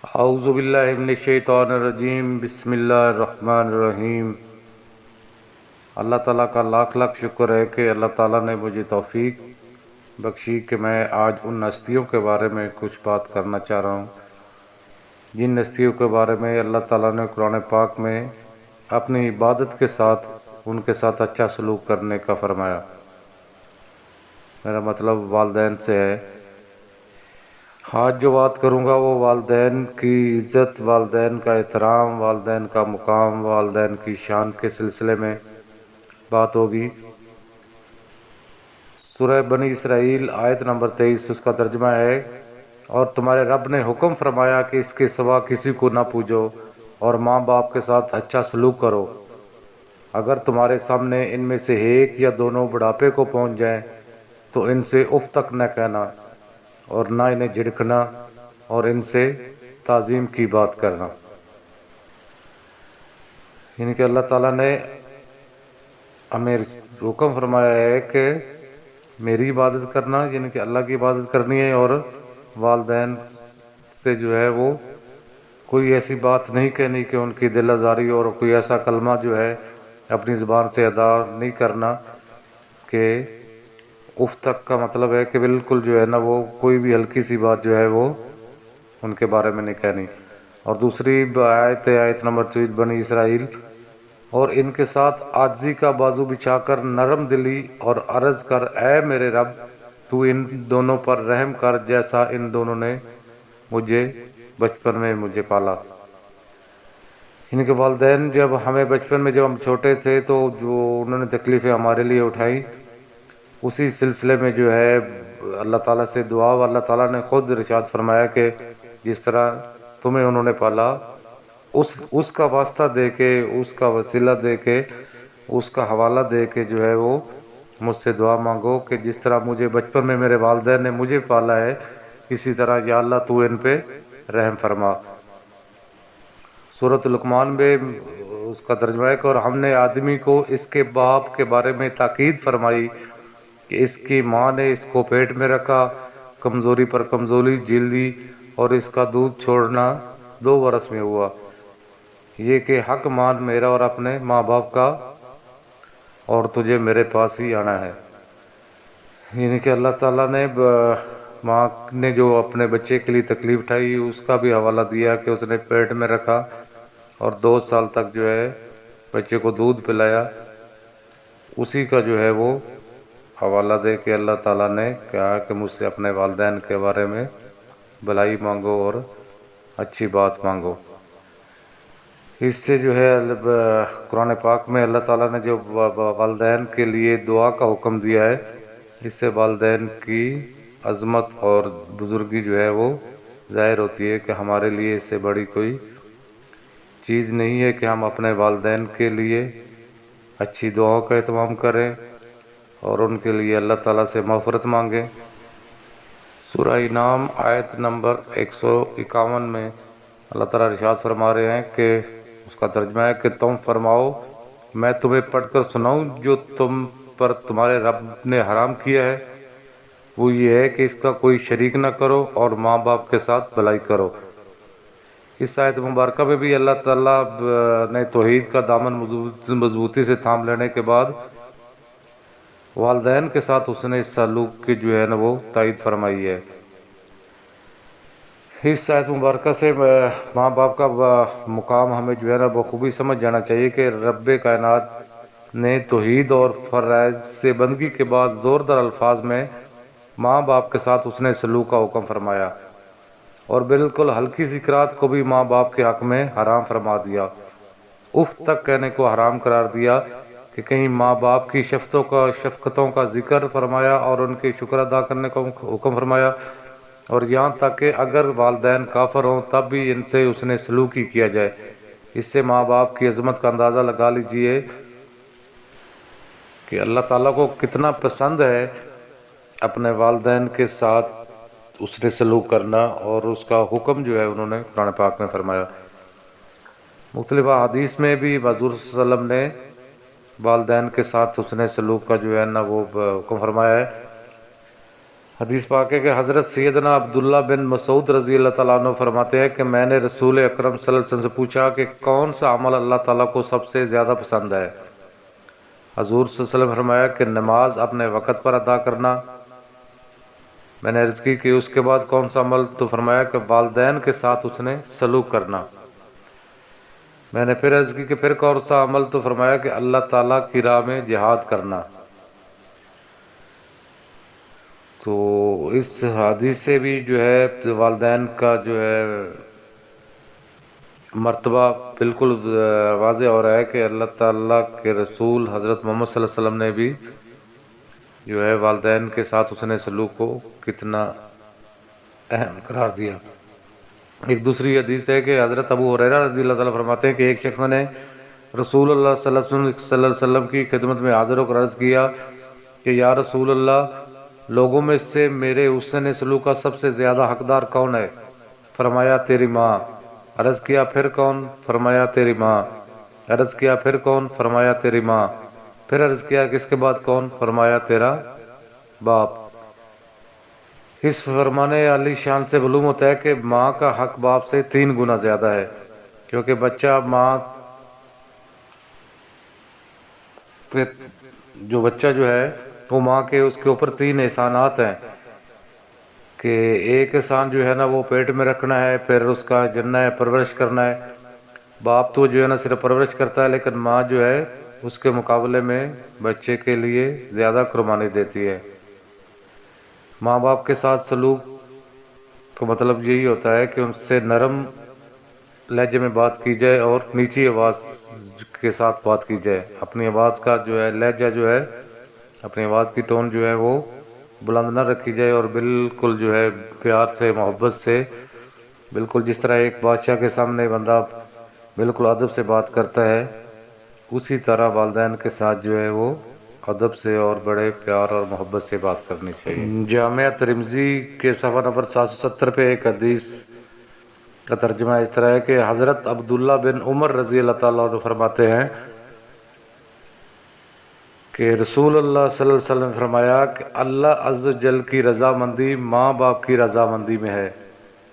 اعوذ باللہ من الشیطان الرجیم، بسم اللہ الرحمن الرحیم۔ اللہ تعالیٰ کا لاکھ لاکھ شکر ہے کہ اللہ تعالیٰ نے مجھے توفیق بخشی کہ میں آج ان ہستیوں کے بارے میں کچھ بات کرنا چاہ رہا ہوں جن ہستیوں کے بارے میں اللہ تعالیٰ نے قرآن پاک میں اپنی عبادت کے ساتھ ان کے ساتھ اچھا سلوک کرنے کا فرمایا۔ میرا مطلب والدین سے ہے۔ آج جو بات کروں گا وہ والدین کی عزت، والدین کا احترام، والدین کا مقام، والدین کی شان کے سلسلے میں بات ہوگی۔ سورہ بنی اسرائیل آیت نمبر 23 اس کا ترجمہ ہے، اور تمہارے رب نے حکم فرمایا کہ اس کے سوا کسی کو نہ پوجو اور ماں باپ کے ساتھ اچھا سلوک کرو۔ اگر تمہارے سامنے ان میں سے ایک یا دونوں بڑھاپے کو پہنچ جائیں تو ان سے اف تک نہ کہنا اور نہ انہیں جھڑکنا اور ان سے تعظیم کی بات کرنا۔ یعنی کہ اللہ تعالیٰ نے ہمیں حکم فرمایا ہے کہ میری عبادت کرنا، یعنی کہ اللہ کی عبادت کرنی ہے، اور والدین سے جو ہے وہ کوئی ایسی بات نہیں کہنی کہ ان کی دل آزاری، اور کوئی ایسا کلمہ جو ہے اپنی زبان سے ادا نہیں کرنا کہ اف تک کا مطلب ہے کہ بالکل جو ہے نا وہ کوئی بھی ہلکی سی بات جو ہے وہ ان کے بارے میں نہیں کہنی۔ اور دوسری آیت ہے آیت نمبر 23 بنی اسرائیل، اور ان کے ساتھ عاجزی کا بازو بچھا کر نرم دلی اور عرض کر، اے میرے رب تو ان دونوں پر رحم کر جیسا ان دونوں نے مجھے بچپن میں مجھے پالا۔ ان کے والدین جب ہمیں بچپن میں جب ہم چھوٹے تھے تو جو انہوں نے تکلیفیں ہمارے لیے اٹھائیں، اسی سلسلے میں جو ہے اللہ تعالیٰ سے دعا، و اللہ تعالیٰ نے خود ارشاد فرمایا کہ جس طرح تمہیں انہوں نے پالا اس کا واسطہ دے کے، اس کا وسیلہ دے کے، اس کا حوالہ دے کے جو ہے وہ مجھ سے دعا مانگو کہ جس طرح مجھے بچپن میں میرے والدین نے مجھے پالا ہے، اسی طرح یا اللہ تو ان پہ رحم فرما۔ سورۃ لقمان میں اس کا ترجمہ ہے کہ اور ہم نے آدمی کو اس کے باپ کے بارے میں تاکید فرمائی کہ اس کی ماں نے اس کو پیٹ میں رکھا، کمزوری پر کمزوری جھیل دی، اور اس کا دودھ چھوڑنا 2 برس میں ہوا، یہ کہ حق مان میرا اور اپنے ماں باپ کا، اور تجھے میرے پاس ہی آنا ہے۔ یعنی کہ اللہ تعالیٰ نے ماں نے جو اپنے بچے کے لیے تکلیف اٹھائی اس کا بھی حوالہ دیا کہ اس نے پیٹ میں رکھا اور 2 سال تک جو ہے بچے کو دودھ پلایا، اسی کا جو ہے وہ حوالہ دے کے اللہ تعالیٰ نے کہا کہ مجھ سے اپنے والدین کے بارے میں بھلائی مانگو اور اچھی بات مانگو۔ اس سے جو ہے قرآن پاک میں اللہ تعالیٰ نے جو والدین کے لیے دعا کا حکم دیا ہے، اس سے والدین کی عظمت اور بزرگی جو ہے وہ ظاہر ہوتی ہے کہ ہمارے لیے اس سے بڑی کوئی چیز نہیں ہے کہ ہم اپنے والدین کے لیے اچھی دعاؤں کا اہتمام کریں اور ان کے لیے اللہ تعالیٰ سے مغفرت مانگیں۔ سورہ انعام آیت نمبر 151 میں اللہ تعالیٰ ارشاد فرما رہے ہیں کہ اس کا ترجمہ ہے کہ تم فرماؤ میں تمہیں پڑھ کر سناؤں جو تم پر تمہارے رب نے حرام کیا ہے، وہ یہ ہے کہ اس کا کوئی شریک نہ کرو اور ماں باپ کے ساتھ بھلائی کرو۔ اس آیت مبارکہ میں بھی اللہ تعالیٰ نے توحید کا دامن مضبوطی سے تھام لینے کے بعد والدین کے ساتھ اس نے اس سلوک کی جو ہے نا وہ تائید فرمائی ہے۔ اس آیت مبارکہ سے ماں باپ کا مقام ہمیں جو ہے نا بخوبی سمجھ جانا چاہیے کہ رب کائنات نے توحید اور فرائض سے بندگی کے بعد زوردار الفاظ میں ماں باپ کے ساتھ اس نے سلوک کا حکم فرمایا، اور بالکل ہلکی سی قرات کو بھی ماں باپ کے حق میں حرام فرما دیا، اف تک کہنے کو حرام قرار دیا کہ کہیں ماں باپ کی شفقتوں کا ذکر فرمایا اور ان کے شکر ادا کرنے کا حکم فرمایا، اور یہاں تک کہ اگر والدین کافر ہوں تب بھی ان سے اس نے سلوک ہی کیا جائے۔ اس سے ماں باپ کی عظمت کا اندازہ لگا لیجئے کہ اللہ تعالیٰ کو کتنا پسند ہے اپنے والدین کے ساتھ اس نے سلوک کرنا، اور اس کا حکم جو ہے انہوں نے قرآن پاک میں فرمایا۔ مختلف حدیث میں بھی حضور صلی اللہ علیہ وسلم نے والدین کے ساتھ حسن سلوک کا جو ہے نا وہ حکم فرمایا ہے۔ حدیث پاک ہے کہ حضرت سیدنا عبداللہ بن مسعود رضی اللہ تعالیٰ عنہ فرماتے ہیں کہ میں نے رسول اکرم صلی اللہ علیہ وسلم سے پوچھا کہ کون سا عمل اللہ تعالیٰ کو سب سے زیادہ پسند ہے؟ حضور صلی اللہ علیہ وسلم فرمایا کہ نماز اپنے وقت پر ادا کرنا۔ میں نے عرض کی کہ اس کے بعد کون سا عمل؟ تو فرمایا کہ والدین کے ساتھ اس نے سلوک کرنا۔ میں نے پھر عرض کی کہ پھر کون سا عمل؟ تو فرمایا کہ اللہ تعالیٰ کی راہ میں جہاد کرنا۔ تو اس حدیث سے بھی جو ہے والدین کا جو ہے مرتبہ بالکل واضح ہو رہا ہے کہ اللہ تعالیٰ کے رسول حضرت محمد صلی اللہ علیہ وسلم نے بھی جو ہے والدین کے ساتھ اس نے سلوک کو کتنا اہم قرار دیا۔ ایک دوسری حدیث ہے کہ حضرت ابو ہریرہ رضی اللہ تعالیٰ فرماتے ہیں کہ ایک شخص نے رسول اللہ صلی اللہ علیہ وسلم کی خدمت میں حاضر ہو کر عرض کیا کہ یا رسول اللہ، لوگوں میں سے میرے حسن سلوک کا سب سے زیادہ حقدار کون ہے؟ فرمایا تیری ماں۔ عرض کیا پھر کون؟ فرمایا تیری ماں۔ عرض کیا پھر کون؟ فرمایا تیری ماں۔ پھر عرض کیا کہ اس کے بعد کون؟ فرمایا تیرا باپ۔ اس فرمان علی شان سے معلوم ہوتا ہے کہ ماں کا حق باپ سے 3 گنا زیادہ ہے، کیونکہ بچہ جو ہے وہ ماں کے اس کے اوپر 3 احسانات ہیں کہ ایک احسان جو ہے نا وہ پیٹ میں رکھنا ہے، پھر اس کا جننا ہے، پرورش کرنا ہے۔ باپ تو جو ہے نا صرف پرورش کرتا ہے، لیکن ماں جو ہے اس کے مقابلے میں بچے کے لیے زیادہ قربانی دیتی ہے۔ ماں باپ کے ساتھ سلوک کا مطلب یہی ہوتا ہے کہ ان سے نرم لہجے میں بات کی جائے اور نیچی آواز کے ساتھ بات کی جائے۔ اپنی آواز کا جو ہے لہجہ جو ہے، اپنی آواز کی ٹون جو ہے وہ بلند نہ رکھی جائے، اور بالکل جو ہے پیار سے، محبت سے، بالکل جس طرح ایک بادشاہ کے سامنے بندہ بالکل ادب سے بات کرتا ہے، اسی طرح والدین کے ساتھ جو ہے وہ ادب سے اور بڑے پیار اور محبت سے بات کرنی چاہیے۔ جامعہ ترمذی کے صفحہ نمبر 770 پہ ایک حدیث کا ترجمہ اس طرح ہے کہ حضرت عبداللہ بن عمر رضی اللہ تعالیٰ عنہ فرماتے ہیں کہ رسول اللہ صلی اللہ علیہ وسلم نے فرمایا کہ اللہ عز و جل کی رضامندی ماں باپ کی رضامندی میں ہے،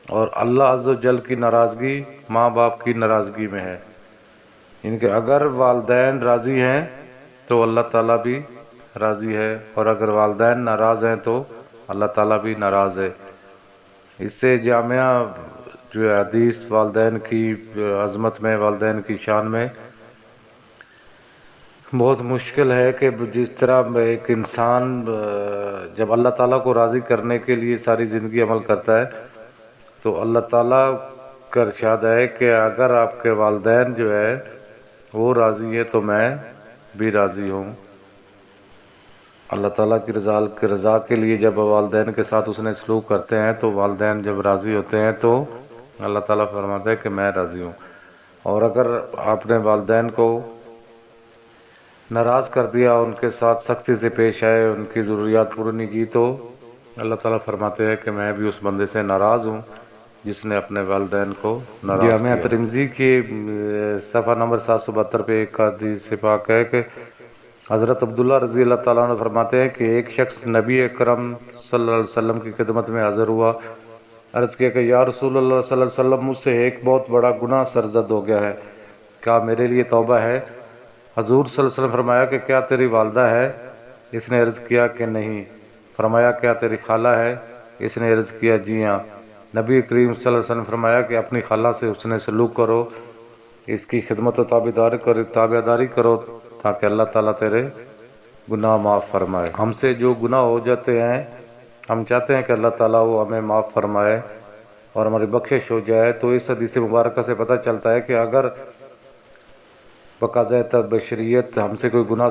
اور اللہ عز و جل کی ناراضگی ماں باپ کی ناراضگی میں ہے۔ ان کے اگر والدین راضی ہیں تو اللہ تعالیٰ بھی راضی ہے، اور اگر والدین ناراض ہیں تو اللہ تعالیٰ بھی ناراض ہے۔ اس سے جامعہ جو ہے حدیث والدین کی عظمت میں، والدین کی شان میں بہت مشکل ہے کہ جس طرح ایک انسان جب اللہ تعالیٰ کو راضی کرنے کے لیے ساری زندگی عمل کرتا ہے تو اللہ تعالیٰ کا ارشاد ہے کہ اگر آپ کے والدین جو ہے وہ راضی ہے تو میں بھی راضی ہوں۔ اللہ تعالیٰ کی رضا کے لیے جب والدین کے ساتھ اس نے سلوک کرتے ہیں تو والدین جب راضی ہوتے ہیں تو اللہ تعالیٰ فرماتا ہے کہ میں راضی ہوں۔ اور اگر آپ نے والدین کو ناراض کر دیا، ان کے ساتھ سختی سے پیش آئے، ان کی ضروریات پوری نہیں کی، تو اللہ تعالیٰ فرماتے ہیں کہ میں بھی اس بندے سے ناراض ہوں جس نے اپنے والدین کو ناراض کیا۔ جامعہ ترمذی کی صفحہ نمبر 772 پہ ایک حدیث پاک ہے کہ حضرت عبداللہ رضی اللہ تعالیٰ عنہ فرماتے ہیں کہ ایک شخص نبی اکرم صلی اللہ علیہ وسلم کی خدمت میں حاضر ہوا، عرض کیا کہ یا رسول اللہ صلی اللہ علیہ وسلم، مجھ سے ایک بہت بڑا گناہ سرزد ہو گیا ہے، کیا میرے لیے توبہ ہے؟ حضور صلی اللہ علیہ وسلم فرمایا کہ کیا تیری والدہ ہے؟ اس نے عرض کیا کہ نہیں۔ فرمایا کیا تیری خالہ ہے؟ اس نے عرض کیا جی ہاں۔ نبی کریم صلی اللہ علیہ وسلم فرمایا کہ اپنی خالہ سے اس نے سلوک کرو، اس کی خدمت و تابعداری کرو تاکہ اللہ تعالیٰ تیرے گناہ معاف فرمائے۔ ہم سے جو گناہ ہو جاتے ہیں ہم چاہتے ہیں کہ اللہ تعالیٰ وہ ہمیں معاف فرمائے اور ہماری بخشش ہو جائے۔ تو اس حدیث مبارکہ سے پتہ چلتا ہے کہ اگر بقاضۂ بشریت ہم سے کوئی گناہ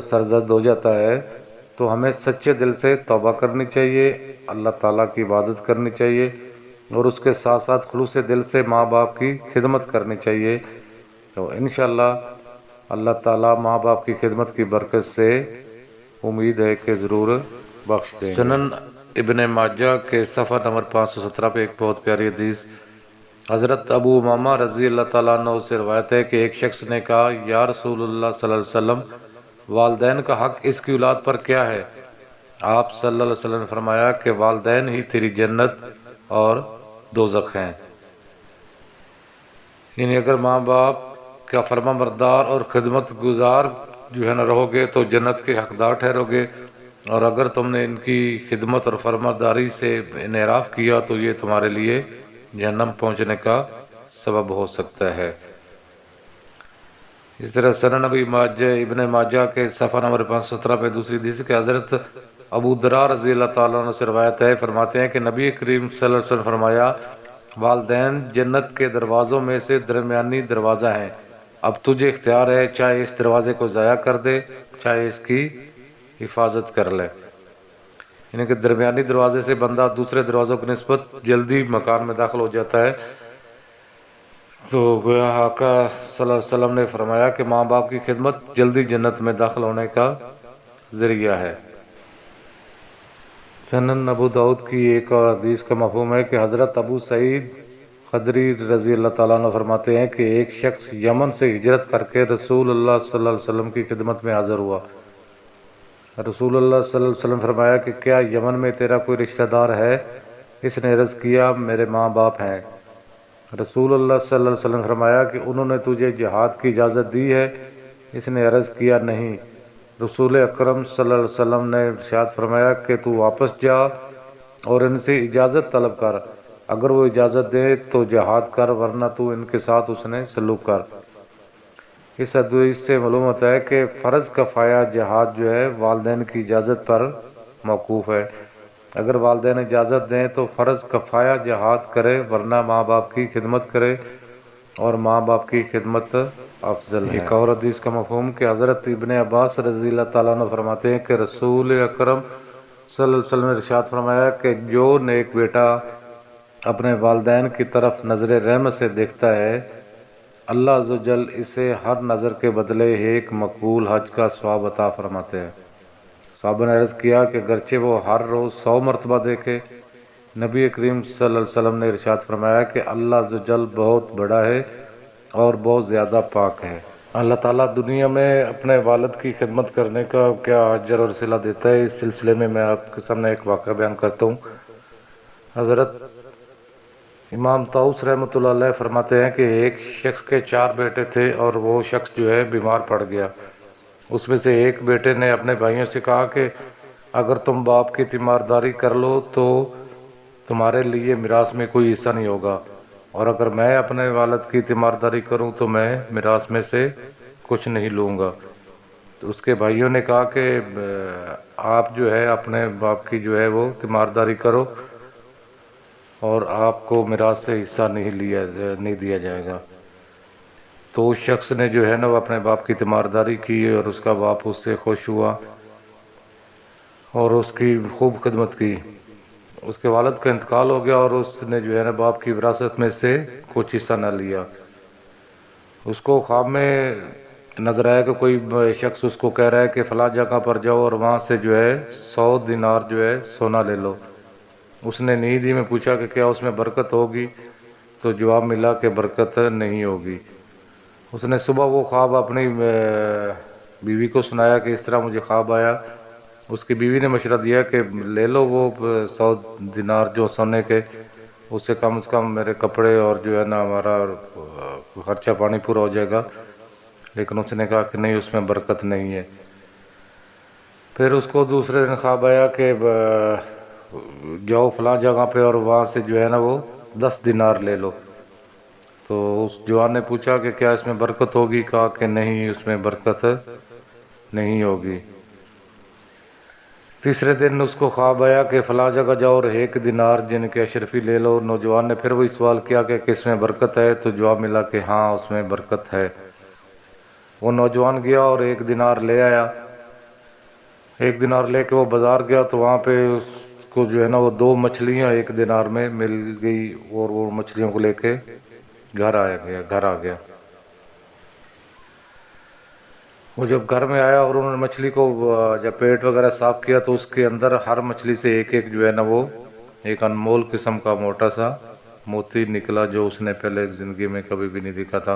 سرزد ہو جاتا ہے تو ہمیں سچے دل سے توبہ کرنی چاہیے، اللہ تعالیٰ کی عبادت کرنی چاہیے، اور اس کے ساتھ ساتھ خلوص دل سے ماں باپ کی خدمت کرنی چاہیے۔ تو انشاءاللہ اللہ تعالیٰ ماں باپ کی خدمت کی برکت سے امید ہے کہ ضرور بخش دیں۔ سنن ابن ماجہ کے صفحہ نمبر 517 پہ ایک بہت پیاری حدیث حضرت ابو امامہ رضی اللہ تعالیٰ عنہ سے روایت ہے کہ ایک شخص نے کہا یا رسول اللہ صلی اللہ علیہ وسلم، والدین کا حق اس کی اولاد پر کیا ہے؟ آپ صلی اللہ علیہ وسلم نے فرمایا کہ والدین ہی تیری جنت اور دوزخ ہیں، یعنی اگر ماں باپ کا فرما بردار اور خدمت گزار جو ہے نہ رہو گے تو جنت کے حقدار ٹھہرو گے، اور اگر تم نے ان کی خدمت اور فرمارداری سے انحراف کیا تو یہ تمہارے لیے جہنم پہنچنے کا سبب ہو سکتا ہے۔ اس طرح سنن نبی ماجہ ابن ماجہ کے صفحہ نمبر 517 پہ دوسری حدیث کہ حضرت ابو درا رضی اللہ تعالیٰ عنہ سے روایت ہے، فرماتے ہیں کہ نبی کریم صلی اللہ علیہ وسلم فرمایا، والدین جنت کے دروازوں میں سے درمیانی دروازہ ہیں، اب تجھے اختیار ہے چاہے اس دروازے کو ضائع کر دے چاہے اس کی حفاظت کر لے، یعنی کہ درمیانی دروازے سے بندہ دوسرے دروازوں کی نسبت جلدی مکان میں داخل ہو جاتا ہے۔ تو گویا آقا صلی اللہ علیہ وسلم نے فرمایا کہ ماں باپ کی خدمت جلدی جنت میں داخل ہونے کا ذریعہ ہے۔ سنن ابو داؤد کی ایک اور حدیث کا مفہوم ہے کہ حضرت ابو سعید خدری رضی اللہ تعالیٰ عنہ فرماتے ہیں کہ ایک شخص یمن سے ہجرت کر کے رسول اللہ صلی اللہ علیہ وسلم کی خدمت میں حاضر ہوا۔ رسول اللہ صلی اللہ علیہ وسلم فرمایا کہ کیا یمن میں تیرا کوئی رشتہ دار ہے؟ اس نے عرض کیا میرے ماں باپ ہیں۔ رسول اللہ صلی اللہ علیہ وسلم فرمایا کہ انہوں نے تجھے جہاد کی اجازت دی ہے؟ اس نے عرض کیا نہیں۔ رسول اکرم صلی اللہ علیہ وسلم نے ارشاد فرمایا کہ تو واپس جا اور ان سے اجازت طلب کر، اگر وہ اجازت دے تو جہاد کر ورنہ تو ان کے ساتھ اس نے سلوک کر۔ اس حدیث سے معلوم ہوتا ہے کہ فرض کفایہ جہاد جو ہے والدین کی اجازت پر موقوف ہے، اگر والدین اجازت دیں تو فرض کفایہ جہاد کرے ورنہ ماں باپ کی خدمت کرے، اور ماں باپ کی خدمت افضل ہے۔ ایک اور حدیث کا مفہوم کہ حضرت ابن عباس رضی اللہ تعالیٰ عنہ فرماتے ہیں کہ رسول اکرم صلی اللہ علیہ وسلم نے ارشاد فرمایا کہ جو نیک بیٹا اپنے والدین کی طرف نظر رحمت سے دیکھتا ہے، اللہ عز و جل اسے ہر نظر کے بدلے ایک مقبول حج کا ثواب عطا فرماتے ہیں۔ صحابہ نے عرض کیا کہ گرچہ وہ ہر روز 100 مرتبہ دیکھے، نبی کریم صلی اللہ علیہ وسلم نے ارشاد فرمایا کہ اللہ عز و جل بہت بڑا ہے اور بہت زیادہ پاک ہے۔ اللہ تعالیٰ دنیا میں اپنے والد کی خدمت کرنے کا کیا اجر اور صلہ دیتا ہے، اس سلسلے میں آپ کے سامنے ایک واقعہ بیان کرتا ہوں۔ حضرت امام طاؤس رحمۃ اللہ علیہ فرماتے ہیں کہ ایک شخص کے 4 بیٹے تھے اور وہ شخص جو ہے بیمار پڑ گیا۔ اس میں سے ایک بیٹے نے اپنے بھائیوں سے کہا کہ اگر تم باپ کی تیمارداری کر لو تو تمہارے لیے میراث میں کوئی حصہ نہیں ہوگا، اور اگر میں اپنے والد کی تیمارداری کروں تو میں میراث میں سے کچھ نہیں لوں گا۔ تو اس کے بھائیوں نے کہا کہ آپ جو ہے اپنے باپ کی جو ہے وہ تیمارداری کرو اور آپ کو میراث سے حصہ نہیں دیا جائے گا۔ تو اس شخص نے جو ہے نا وہ اپنے باپ کی تیمارداری کی اور اس کا باپ اس سے خوش ہوا اور اس کی خوب خدمت کی۔ اس کے والد کا انتقال ہو گیا اور اس نے جو ہے نا باپ کی وراثت میں سے کچھ حصہ نہ لیا۔ اس کو خواب میں نظر آیا کہ کوئی شخص اس کو کہہ رہا ہے کہ فلاں جگہ پر جاؤ اور وہاں سے جو ہے 100 دینار جو ہے سونا لے لو۔ اس نے نیند ہی میں پوچھا کہ کیا اس میں برکت ہوگی، تو جواب ملا کہ برکت نہیں ہوگی۔ اس نے صبح وہ خواب اپنی بیوی کو سنایا کہ اس طرح مجھے خواب آیا۔ اس کی بیوی نے مشورہ دیا کہ لے لو وہ 100 دینار جو سونے کے، اس سے کم از کم میرے کپڑے اور جو ہے نا ہمارا خرچہ پانی پورا ہو جائے گا، لیکن اس نے کہا کہ نہیں، اس میں برکت نہیں ہے۔ پھر اس کو دوسرے دن خواب آیا کہ جاؤ فلاں جگہ پہ اور وہاں سے جو ہے نا وہ 10 دینار لے لو۔ تو اس جوان نے پوچھا کہ کیا اس میں برکت ہوگی، کہا کہ نہیں، اس میں برکت نہیں ہوگی۔ تیسرے دن اس کو خواب آیا کہ فلاں جگہ جاؤ اور 1 دینار جن کے اشرفی لے لو۔ نوجوان نے پھر وہی سوال کیا کہ کس میں برکت ہے، تو جواب ملا کہ ہاں اس میں برکت ہے۔ وہ نوجوان گیا اور 1 دینار لے آیا۔ 1 دینار لے کے وہ بازار گیا تو وہاں پہ اس کو جو ہے نا وہ 2 مچھلیاں 1 دینار میں مل گئی اور وہ مچھلیوں کو لے کے گھر آ گیا۔ وہ جب گھر میں آیا اور انہوں نے مچھلی کو جب پیٹ وغیرہ صاف کیا تو اس کے اندر ہر مچھلی سے ایک جو ہے نا وہ ایک انمول قسم کا موٹا سا موتی نکلا، جو اس نے پہلے زندگی میں کبھی بھی نہیں دیکھا تھا۔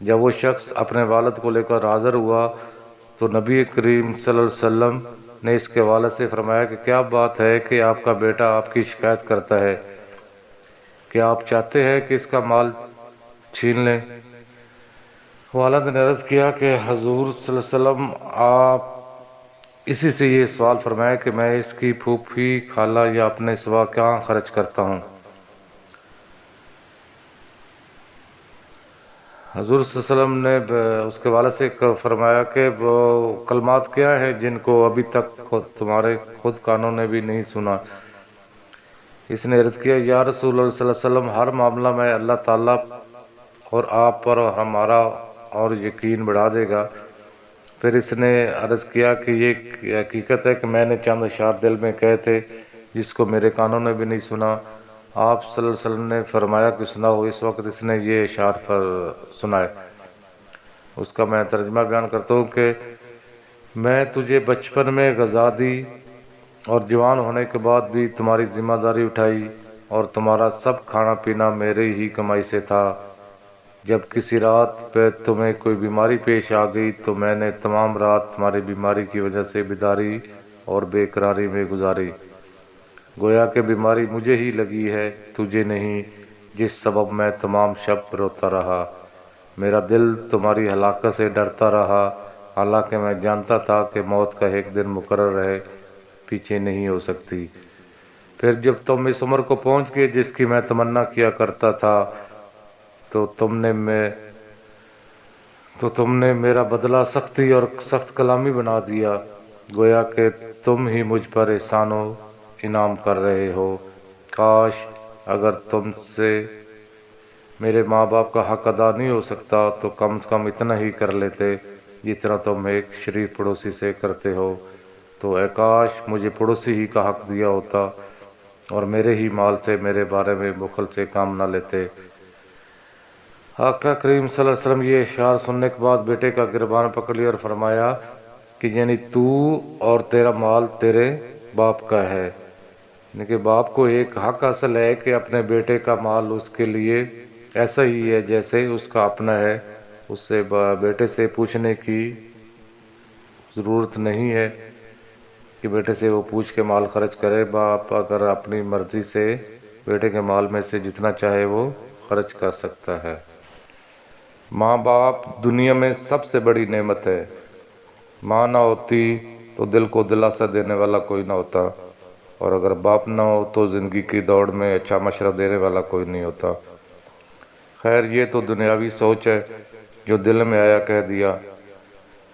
جب وہ شخص اپنے والد کو لے کر حاضر ہوا تو نبی کریم صلی اللہ علیہ وسلم نے اس کے والد سے فرمایا کہ کیا بات ہے کہ آپ کا بیٹا آپ کی شکایت کرتا ہے، کیا آپ چاہتے ہیں کہ اس کا مال چھین لیں؟ والد نے عرض کیا کہ حضور صلی اللہ علیہ وسلم، آپ اسی سے یہ سوال فرمایا کہ میں اس کی پھوپھی خالہ یا اپنے سوا کہاں خرچ کرتا ہوں؟ حضور صلی اللہ علیہ وسلم نے اس کے والد سے فرمایا کہ وہ کلمات کیا ہیں جن کو ابھی تک تمہارے خود کانوں نے بھی نہیں سنا؟ اس نے عرض کیا، یا رسول اللہ صلی اللہ علیہ وسلم، ہر معاملہ میں اللہ تعالیٰ اور آپ پر ہمارا اور یقین بڑھا دے گا۔ پھر اس نے عرض کیا کہ یہ حقیقت ہے کہ میں نے چند اشعار دل میں کہے تھے جس کو میرے کانوں نے بھی نہیں سنا۔ آپ صلی اللہ علیہ وسلم نے فرمایا کہ سناؤ۔ اس وقت اس نے یہ اشعار سنائے۔ اس کا میں ترجمہ بیان کرتا ہوں کہ میں تجھے بچپن میں غذا دی اور جوان ہونے کے بعد بھی تمہاری ذمہ داری اٹھائی، اور تمہارا سب کھانا پینا میرے ہی کمائی سے تھا۔ جب کسی رات پہ تمہیں کوئی بیماری پیش آ گئی تو میں نے تمام رات تمہاری بیماری کی وجہ سے بیداری اور بے قراری میں گزاری، گویا کہ بیماری مجھے ہی لگی ہے، تجھے نہیں، جس سبب میں تمام شب روتا رہا۔ میرا دل تمہاری ہلاکت سے ڈرتا رہا، حالانکہ میں جانتا تھا کہ موت کا ایک دن مقرر ہے، پیچھے نہیں ہو سکتی۔ پھر جب تم اس عمر کو پہنچ گئے جس کی میں تمنا کیا کرتا تھا تو تم نے میرا بدلہ سختی اور سخت کلامی بنا دیا، گویا کہ تم ہی مجھ پر احسان و انعام کر رہے ہو۔ کاش اگر تم سے میرے ماں باپ کا حق ادا نہیں ہو سکتا تو کم از کم اتنا ہی کر لیتے جتنا تم ایک شریف پڑوسی سے کرتے ہو، تو اے کاش مجھے پڑوسی ہی کا حق دیا ہوتا اور میرے ہی مال سے میرے بارے میں بخل سے کام نہ لیتے۔ آقا کریم صلی اللہ علیہ وسلم یہ اشعار سننے کے بعد بیٹے کا گریبان پکڑ لیا اور فرمایا کہ یعنی تو اور تیرا مال تیرے باپ کا ہے، یعنی کہ باپ کو ایک حق حاصل ہے کہ اپنے بیٹے کا مال اس کے لیے ایسا ہی ہے جیسے اس کا اپنا ہے، اس سے بیٹے سے پوچھنے کی ضرورت نہیں ہے کہ بیٹے سے وہ پوچھ کے مال خرچ کرے۔ باپ اگر اپنی مرضی سے بیٹے کے مال میں سے جتنا چاہے وہ خرچ کر سکتا ہے۔ ماں باپ دنیا میں سب سے بڑی نعمت ہے۔ ماں نہ ہوتی تو دل کو دلاسا دینے والا کوئی نہ ہوتا، اور اگر باپ نہ ہو تو زندگی کی دوڑ میں اچھا مشورہ دینے والا کوئی نہیں ہوتا۔ خیر یہ تو دنیاوی سوچ ہے، جو دل میں آیا کہہ دیا،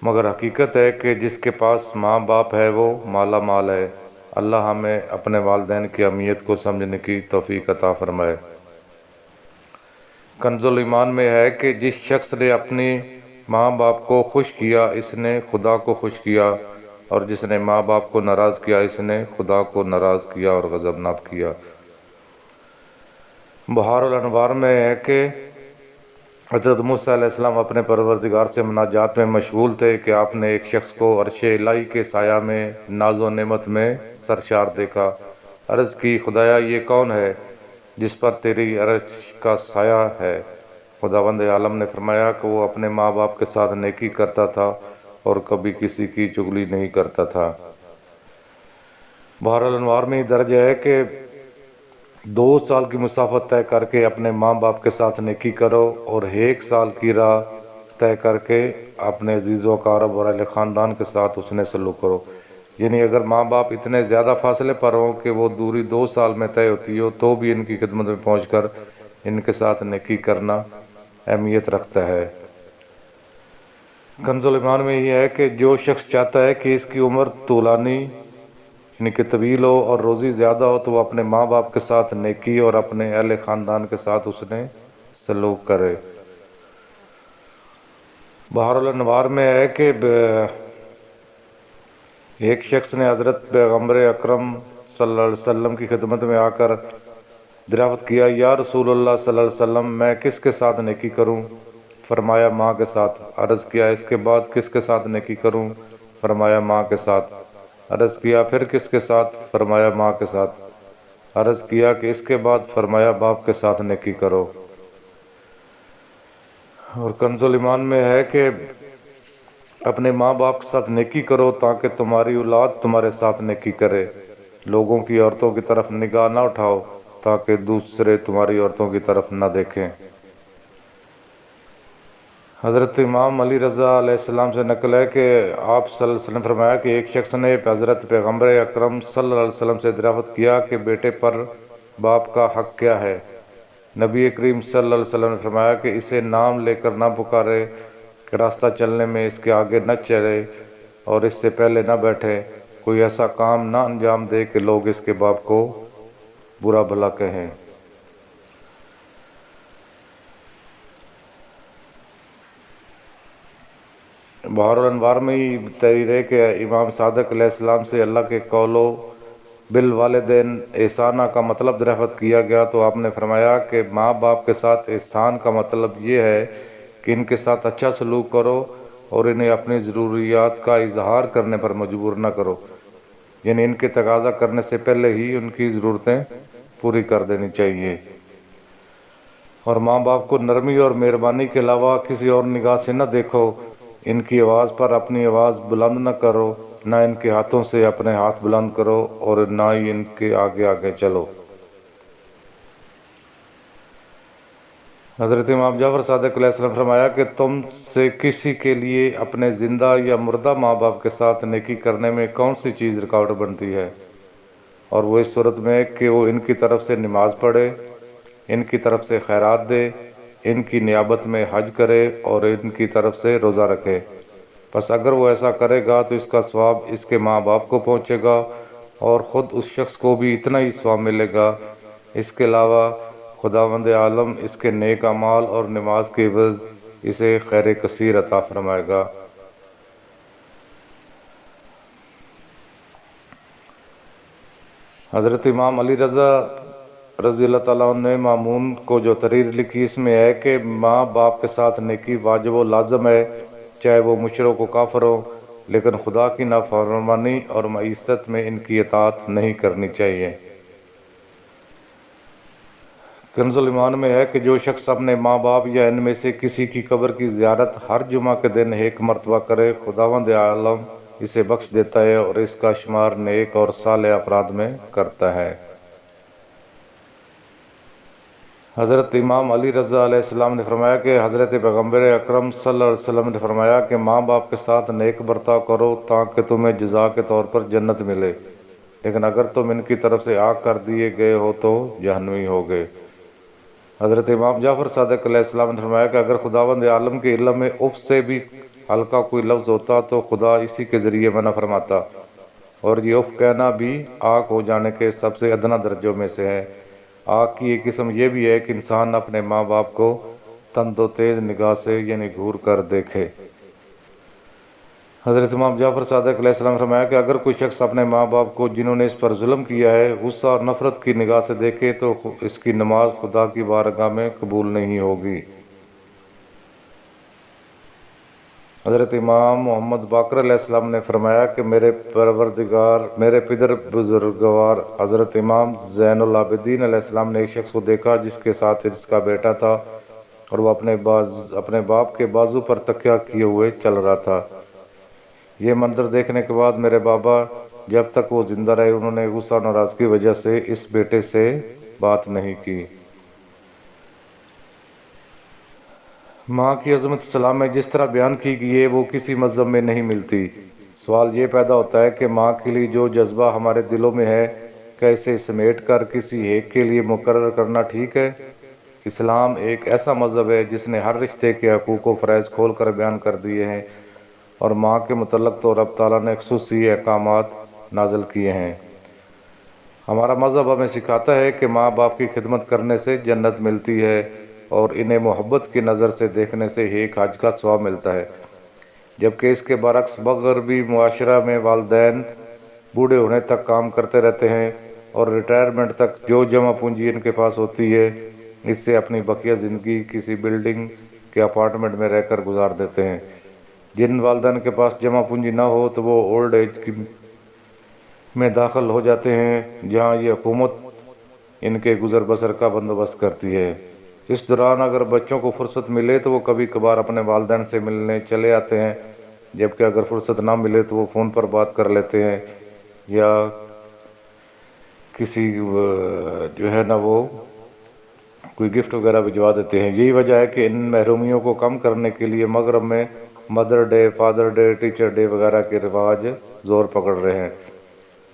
مگر حقیقت ہے کہ جس کے پاس ماں باپ ہے وہ مالا مال ہے۔ اللہ ہمیں اپنے والدین کی اہمیت کو سمجھنے کی توفیق عطا فرمائے۔ کنز الایمان میں ہے کہ جس شخص نے اپنی ماں باپ کو خوش کیا اس نے خدا کو خوش کیا، اور جس نے ماں باپ کو ناراض کیا اس نے خدا کو ناراض کیا اور غضبناک کیا۔ بحار الانوار میں ہے کہ حضرت موسیٰ علیہ السلام اپنے پروردگار سے مناجات میں مشغول تھے کہ آپ نے ایک شخص کو عرش الہی کے سایہ میں ناز و نعمت میں سرشار دیکھا۔ عرض کی، خدایا یہ کون ہے جس پر تیری عرش کا سایہ ہے؟ خداوند عالم نے فرمایا کہ وہ اپنے ماں باپ کے ساتھ نیکی کرتا تھا اور کبھی کسی کی چغلی نہیں کرتا تھا۔ بحر الانوار میں ہی درج ہے کہ 2 سال کی مسافت طے کر کے اپنے ماں باپ کے ساتھ نیکی کرو، اور 1 سال کی راہ طے کر کے اپنے عزیز و اقارب اور اہل خاندان کے ساتھ اس نے سلوک کرو۔ یعنی اگر ماں باپ اتنے زیادہ فاصلے پر ہوں کہ وہ دوری 2 سال میں طے ہوتی ہو تو بھی ان کی خدمت میں پہنچ کر ان کے ساتھ نیکی کرنا اہمیت رکھتا ہے۔ کنز الایمان میں یہ ہے کہ جو شخص چاہتا ہے کہ اس کی عمر طولانی یعنی کہ طویل ہو اور روزی زیادہ ہو تو وہ اپنے ماں باپ کے ساتھ نیکی اور اپنے اہل خاندان کے ساتھ اس نے سلوک کرے۔ بحر الانوار میں ہے کہ ایک شخص نے حضرت پیغمبر اکرم صلی اللہ علیہ وسلم کی خدمت میں آ کر دریافت کیا، یا رسول اللہ صلی اللہ علیہ وسلم میں کس کے ساتھ نیکی کروں؟ فرمایا ماں کے ساتھ۔ عرض کیا اس کے بعد کس کے ساتھ نیکی کروں؟ فرمایا ماں کے ساتھ۔ عرض کیا پھر کس کے ساتھ؟ فرمایا ماں کے ساتھ۔ عرض کیا کہ اس کے بعد؟ فرمایا باپ کے ساتھ نیکی کرو۔ اور کنز ایمان میں ہے کہ اپنے ماں باپ کے ساتھ نیکی کرو تاکہ تمہاری اولاد تمہارے ساتھ نیکی کرے. لوگوں کی عورتوں کی طرف نگاہ نہ اٹھاؤ تاکہ دوسرے تمہاری عورتوں کی طرف نہ دیکھیں. حضرت امام علی رضا علیہ السلام سے نقل ہے کہ آپ صلی اللہ علیہ وسلم نے فرمایا کہ ایک شخص نے حضرت پیغمبر اکرم صلی اللہ علیہ وسلم سے دریافت کیا کہ بیٹے پر باپ کا حق کیا ہے. نبی کریم صلی اللہ علیہ وسلم نے فرمایا کہ اسے نام لے کر نہ پکارے، کہ راستہ چلنے میں اس کے آگے نہ چلے اور اس سے پہلے نہ بیٹھے، کوئی ایسا کام نہ انجام دے کہ لوگ اس کے باپ کو برا بھلا کہیں. بہار الانوار میں ہی تحریر ہے کہ امام صادق علیہ السلام سے اللہ کے قول و بالوالدین احسانہ کا مطلب دریافت کیا گیا تو آپ نے فرمایا کہ ماں باپ کے ساتھ احسان کا مطلب یہ ہے کہ ان کے ساتھ اچھا سلوک کرو اور انہیں اپنی ضروریات کا اظہار کرنے پر مجبور نہ کرو، یعنی ان کے تقاضا کرنے سے پہلے ہی ان کی ضرورتیں پوری کر دینی چاہیے. اور ماں باپ کو نرمی اور مہربانی کے علاوہ کسی اور نگاہ سے نہ دیکھو. ان کی آواز پر اپنی آواز بلند نہ کرو، نہ ان کے ہاتھوں سے اپنے ہاتھ بلند کرو اور نہ ہی ان کے آگے آگے چلو. حضرت امام جعفر صادق علیہ السلام فرمایا کہ تم سے کسی کے لیے اپنے زندہ یا مردہ ماں باپ کے ساتھ نیکی کرنے میں کون سی چیز رکاوٹ بنتی ہے؟ اور وہ اس صورت میں کہ وہ ان کی طرف سے نماز پڑھے، ان کی طرف سے خیرات دے، ان کی نیابت میں حج کرے اور ان کی طرف سے روزہ رکھے. پس اگر وہ ایسا کرے گا تو اس کا ثواب اس کے ماں باپ کو پہنچے گا اور خود اس شخص کو بھی اتنا ہی ثواب ملے گا. اس کے علاوہ خداوند عالم اس کے نیک اعمال اور نماز کے عوض اسے خیر کثیر عطا فرمائے گا. حضرت امام علی رضا رضی اللہ تعالیٰ عنہ نے مامون کو جو تحریر لکھی اس میں ہے کہ ماں باپ کے ساتھ نیکی واجب و لازم ہے، چاہے وہ مشرک و کافر ہو، لیکن خدا کی نافرمانی اور معیشت میں ان کی اطاعت نہیں کرنی چاہیے. کنز ایمان میں ہے کہ جو شخص اپنے ماں باپ یا ان میں سے کسی کی قبر کی زیارت ہر جمعہ کے دن ایک مرتبہ کرے، خداوند عالم اسے بخش دیتا ہے اور اس کا شمار نیک اور صالح افراد میں کرتا ہے. حضرت امام علی رضا علیہ السلام نے فرمایا کہ حضرت پیغمبر اکرم صلی اللہ علیہ وسلم نے فرمایا کہ ماں باپ کے ساتھ نیک برتاؤ کرو تاکہ تمہیں جزا کے طور پر جنت ملے، لیکن اگر تم ان کی طرف سے آگ کر دیے گئے ہو تو جہنمی ہو گئے. حضرت امام جعفر صادق علیہ السلام نے فرمایا کہ اگر خداوند عالم کے علم میں اف سے بھی ہلکا کوئی لفظ ہوتا تو خدا اسی کے ذریعے منع فرماتا، اور یہ اف کہنا بھی آگ ہو جانے کے سب سے ادنا درجوں میں سے ہے. آگ کی ایک قسم یہ بھی ہے کہ انسان اپنے ماں باپ کو تند و تیز نگاہ سے یعنی گھور کر دیکھے. حضرت امام جعفر صادق علیہ السلام نے فرمایا کہ اگر کوئی شخص اپنے ماں باپ کو جنہوں نے اس پر ظلم کیا ہے غصہ اور نفرت کی نگاہ سے دیکھے تو اس کی نماز خدا کی بارگاہ میں قبول نہیں ہوگی. حضرت امام محمد باقر علیہ السلام نے فرمایا کہ میرے پروردگار، میرے پدر بزرگوار حضرت امام زین العابدین علیہ السلام نے ایک شخص کو دیکھا جس کے ساتھ اس کا بیٹا تھا اور وہ اپنے باپ کے بازو پر تکیہ کیے ہوئے چل رہا تھا. یہ منظر دیکھنے کے بعد میرے بابا جب تک وہ زندہ رہے انہوں نے غصہ اور ناراضگی کی وجہ سے اس بیٹے سے بات نہیں کی. ماں کی عظمت اسلام میں جس طرح بیان کی گئی ہے وہ کسی مذہب میں نہیں ملتی. سوال یہ پیدا ہوتا ہے کہ ماں کے لیے جو جذبہ ہمارے دلوں میں ہے کیا اسے سمیٹ کر کسی ایک کے لیے مقرر کرنا ٹھیک ہے؟ اسلام ایک ایسا مذہب ہے جس نے ہر رشتے کے حقوق و فرائض کھول کر بیان کر دیے ہیں اور ماں کے متعلق تو رب تعالیٰ نے خصوصی احکامات نازل کیے ہیں. ہمارا مذہب ہمیں سکھاتا ہے کہ ماں باپ کی خدمت کرنے سے جنت ملتی ہے اور انہیں محبت کی نظر سے دیکھنے سے ایک حج کا ثواب ملتا ہے، جبکہ اس کے برعکس مغربی معاشرہ میں والدین بوڑھے ہونے تک کام کرتے رہتے ہیں اور ریٹائرمنٹ تک جو جمع پونجی ان کے پاس ہوتی ہے اس سے اپنی بقیہ زندگی کسی بلڈنگ کے اپارٹمنٹ میں رہ کر گزار دیتے ہیں. جن والدین کے پاس جمع پونجی نہ ہو تو وہ اولڈ ایج میں داخل ہو جاتے ہیں جہاں یہ حکومت ان کے گزر بسر کا بندوبست کرتی ہے. اس دوران اگر بچوں کو فرصت ملے تو وہ کبھی کبھار اپنے والدین سے ملنے چلے آتے ہیں، جبکہ اگر فرصت نہ ملے تو وہ فون پر بات کر لیتے ہیں یا کسی جو ہے نا وہ کوئی گفٹ وغیرہ بھجوا دیتے ہیں۔ یہی وجہ ہے کہ ان محرومیوں کو کم کرنے کے لیے مغرب میں mother day, father day, teacher day وغیرہ کے رواج زور پکڑ رہے ہیں۔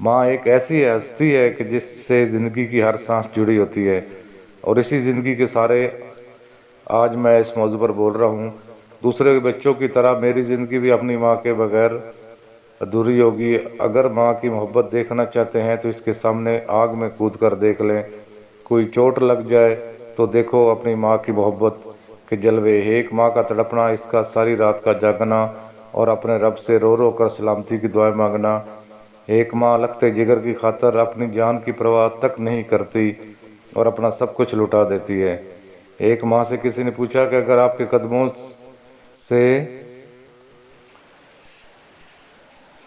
ماں ایک ایسی ہستی ہے کہ جس سے زندگی کی ہر سانس جڑی ہوتی ہے، اور اسی زندگی کے سارے آج میں اس موضوع پر بول رہا ہوں۔ دوسرے بچوں کی طرح میری زندگی بھی اپنی ماں کے بغیر ادھوری ہوگی۔ اگر ماں کی محبت دیکھنا چاہتے ہیں تو اس کے سامنے آگ میں کود کر دیکھ لیں۔ کوئی چوٹ لگ جائے تو دیکھو اپنی ماں کی محبت کے جلوے، ایک ماں کا تڑپنا، اس کا ساری رات کا جاگنا اور اپنے رب سے رو رو کر سلامتی کی دعائیں مانگنا۔ ایک ماں لگتے جگر کی خاطر اپنی جان کی پرواہ تک نہیں کرتی اور اپنا سب کچھ لٹا دیتی ہے۔ ایک ماں سے کسی نے پوچھا کہ اگر آپ کے قدموں سے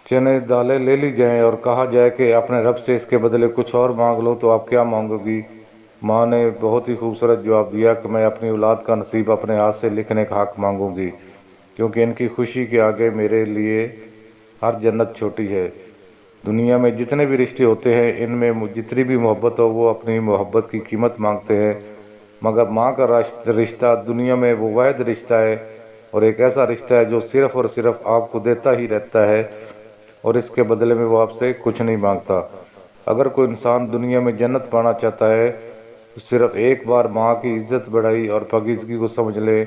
چنے دالیں لے لی جائیں اور کہا جائے کہ اپنے رب سے اس کے بدلے کچھ اور مانگ لو تو آپ کیا مانگو گی؟ ماں نے بہت ہی خوبصورت جواب دیا کہ میں اپنی اولاد کا نصیب اپنے ہاتھ سے لکھنے کا حق مانگوں گی، کیونکہ ان کی خوشی کے آگے میرے لیے ہر جنت چھوٹی ہے۔ دنیا میں جتنے بھی رشتے ہوتے ہیں، ان میں جتنی بھی محبت ہو وہ اپنی محبت کی قیمت مانگتے ہیں، مگر ماں کا رشتہ دنیا میں وہ واحد رشتہ ہے اور ایک ایسا رشتہ ہے جو صرف اور صرف آپ کو دیتا ہی رہتا ہے اور اس کے بدلے میں وہ آپ سے کچھ نہیں مانگتا۔ اگر کوئی انسان دنیا میں جنت پانا چاہتا ہے تو صرف ایک بار ماں کی عزت بڑائی اور پاکیزگی کو سمجھ لے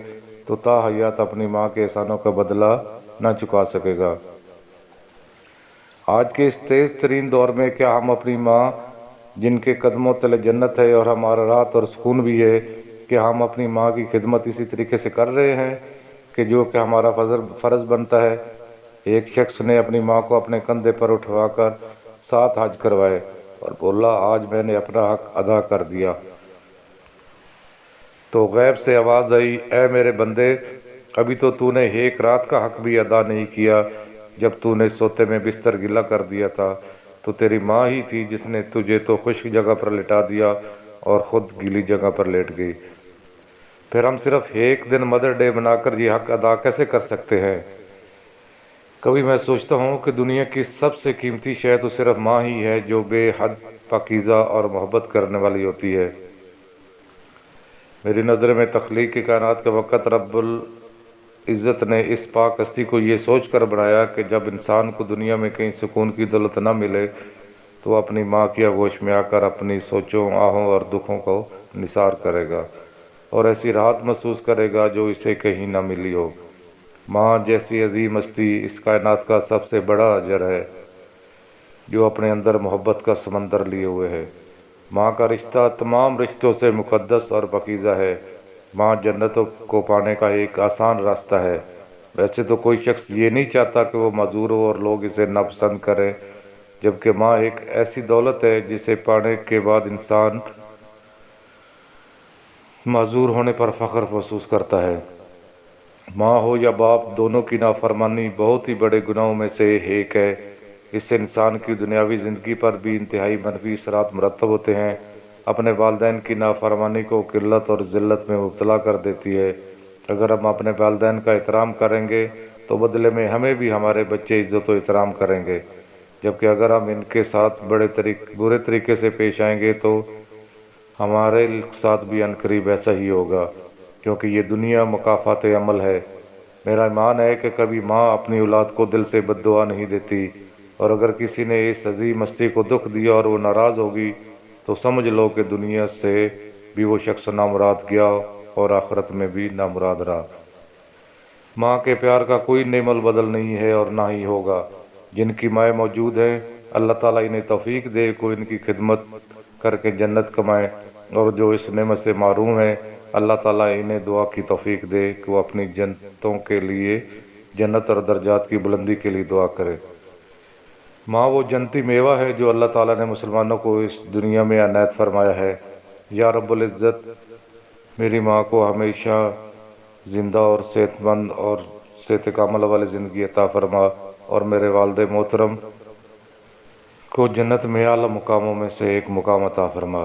تو تا حیات اپنی ماں کے احسانوں کا بدلہ نہ چکا سکے گا۔ آج کے اس تیز ترین دور میں کیا ہم اپنی ماں، جن کے قدموں تلے جنت ہے اور ہمارا راحت اور سکون بھی ہے، کہ ہم اپنی ماں کی خدمت اسی طریقے سے کر رہے ہیں کہ جو کہ ہمارا فرض بنتا ہے؟ ایک شخص نے اپنی ماں کو اپنے کندھے پر اٹھوا کر 7 حج کروائے اور بولا، آج میں نے اپنا حق ادا کر دیا۔ تو غیب سے آواز آئی، اے میرے بندے، ابھی تو نے ایک رات کا حق بھی ادا نہیں کیا۔ جب تو نے سوتے میں بستر گیلا کر دیا تھا تو تیری ماں ہی تھی جس نے تجھے تو خشک جگہ پر لٹا دیا اور خود گیلی جگہ پر لیٹ گئی۔ پھر ہم صرف ایک دن مدر ڈے بنا کر یہ حق ادا کیسے کر سکتے ہیں؟ کبھی میں سوچتا ہوں کہ دنیا کی سب سے قیمتی شے تو صرف ماں ہی ہے، جو بے حد پاکیزہ اور محبت کرنے والی ہوتی ہے۔ میری نظر میں تخلیق کی کائنات کے وقت رب العزت نے اس پاک ہستی کو یہ سوچ کر بنایا کہ جب انسان کو دنیا میں کہیں سکون کی دولت نہ ملے تو وہ اپنی ماں کی آغوش میں آ کر اپنی سوچوں، آہوں اور دکھوں کو نثار کرے گا اور ایسی راحت محسوس کرے گا جو اسے کہیں نہ ملی ہو۔ ماں جیسی عظیم ہستی اس کائنات کا سب سے بڑا اجر ہے، جو اپنے اندر محبت کا سمندر لیے ہوئے ہے۔ ماں کا رشتہ تمام رشتوں سے مقدس اور پاکیزہ ہے۔ ماں جنتوں کو پانے کا ایک آسان راستہ ہے۔ ویسے تو کوئی شخص یہ نہیں چاہتا کہ وہ معذور ہو اور لوگ اسے ناپسند کریں، جبکہ ماں ایک ایسی دولت ہے جسے پانے کے بعد انسان معذور ہونے پر فخر محسوس کرتا ہے۔ ماں ہو یا باپ، دونوں کی نافرمانی بہت ہی بڑے گناہوں میں سے ایک ہے۔ اس سے انسان کی دنیاوی زندگی پر بھی انتہائی منفی اثرات مرتب ہوتے ہیں۔ اپنے والدین کی نافرمانی کو قلت اور ذلت میں مبتلا کر دیتی ہے۔ اگر ہم اپنے والدین کا احترام کریں گے تو بدلے میں ہمیں بھی ہمارے بچے عزت و احترام کریں گے، جبکہ اگر ہم ان کے ساتھ برے طریقے سے پیش آئیں گے تو ہمارے ساتھ بھی عنقریب ایسا ہی ہوگا، کیونکہ یہ دنیا مکافات عمل ہے۔ میرا ایمان ہے کہ کبھی ماں اپنی اولاد کو دل سے بد دعا نہیں دیتی، اور اگر کسی نے اس عظیم ہستی کو دکھ دیا اور وہ ناراض ہوگی تو سمجھ لو کہ دنیا سے بھی وہ شخص نامراد گیا اور آخرت میں بھی نامراد رہا۔ ماں کے پیار کا کوئی نعم البدل نہیں ہے اور نہ ہی ہوگا۔ جن کی مائیں موجود ہیں، اللہ تعالیٰ انہیں توفیق دے کہ ان کی خدمت کر کے جنت کمائیں، اور جو اس نعمت سے محروم ہیں، اللہ تعالیٰ انہیں دعا کی توفیق دے کہ وہ اپنی جنتوں کے لیے، جنت اور درجات کی بلندی کے لیے دعا کرے۔ ماں وہ جنتی میوہ ہے جو اللہ تعالیٰ نے مسلمانوں کو اس دنیا میں عنایت فرمایا ہے۔ یا رب العزت، میری ماں کو ہمیشہ زندہ اور صحت مند اور صحت کاملہ والی زندگی عطا فرما، اور میرے والد محترم کو جنت میں اعلیٰ مقاموں میں سے ایک مقام عطا فرما۔